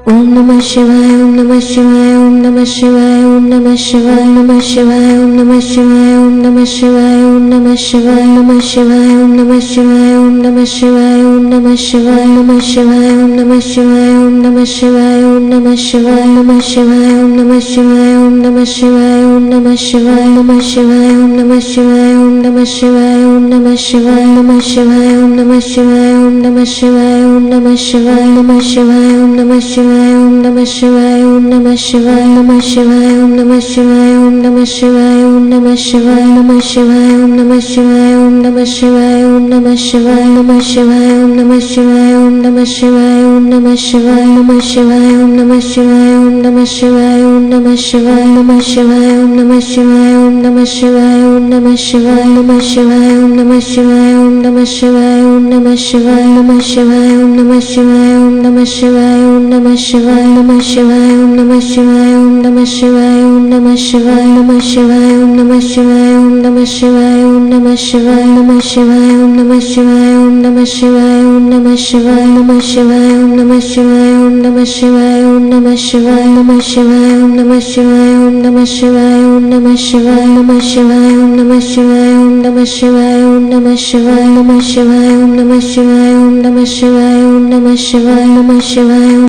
Om Namah Shivaya, Om Namah Shivaya, Om Namah Shivaya, Om Namah Shivaya, Namah Shivaya, Om Namah Shivaya, Om Namah Shivaya, Om Namah Shivaya, Namah Shivaya, Om Namah Shivaya, Om Namah Shivaya, Om Namah Shivaya, Namah Shivaya, Om Namah Shivaya, Om Namah Shivaya, Om Namah Shivaya, Namah Shivaya, Om Namah Shivaya, Om Namah Shivaya, Om Namah Shivaya, Namah Shivaya, Om Namah Shivaya, Om Namah Shivaya, Om Namah Shivaya, Namah Shivaya, Om Namah Shivaya, Om Namah Shivaya, Om Namah Shivaya, Namah Shivaya, Om Namah Shivaya, Om Namah Shivaya, Om Namah Shivaya, Namah Shivaya, Om Namah Shivaya, Om Namah Shivaya, Om Namah Shivaya, Namah Shivaya, Om Namah Shivaya, Om Namah Shivaya, Om Namah Shivaya, Namah Shivaya, Om Namah Shivaya, Om Namah Shivaya, Om Namah Shivaya, Namah Shivaya, Om Namah Shivaya, Om Namah Shivaya, Om Namah Shivaya, Namah Shivaya, Om Namah Shivaya, Om Namah Shivaya, Om Namah Shivaya, Namah Shivaya, Om Namah Shivaya, Om Namah Shivaya, Om Namah Shivaya, Namah Shivaya, Om Namah Shivaya, Om Namah Shivaya, Om Namah Shivaya, Namah Shivaya, Om Namah Shivaya, Om Namah Shivaya, Om Namah Shivaya, Namah Shivaya, Om Namah Shivaya, Om Namah Shivaya, Om Namah Shivaya, Namah Shivaya, Om Namah Shivaya, Om Namah Shivaya, Om Namah Shivaya, Namah Shivaya, Om Namah Shivaya, Om Namah Shivaya, Om Namah Shivaya, Namah Shivaya, Om Namah Shivaya, Om Namah Shivaya, Om Namah Shivaya, Namah Shivaya, Om Namah Shivaya, Om Namah Shivaya, Om Namah Shivaya, Namah Shivaya, Om Namah Shivaya, Om Namah Shivaya, Om Namah Shivaya, Namah Shivaya,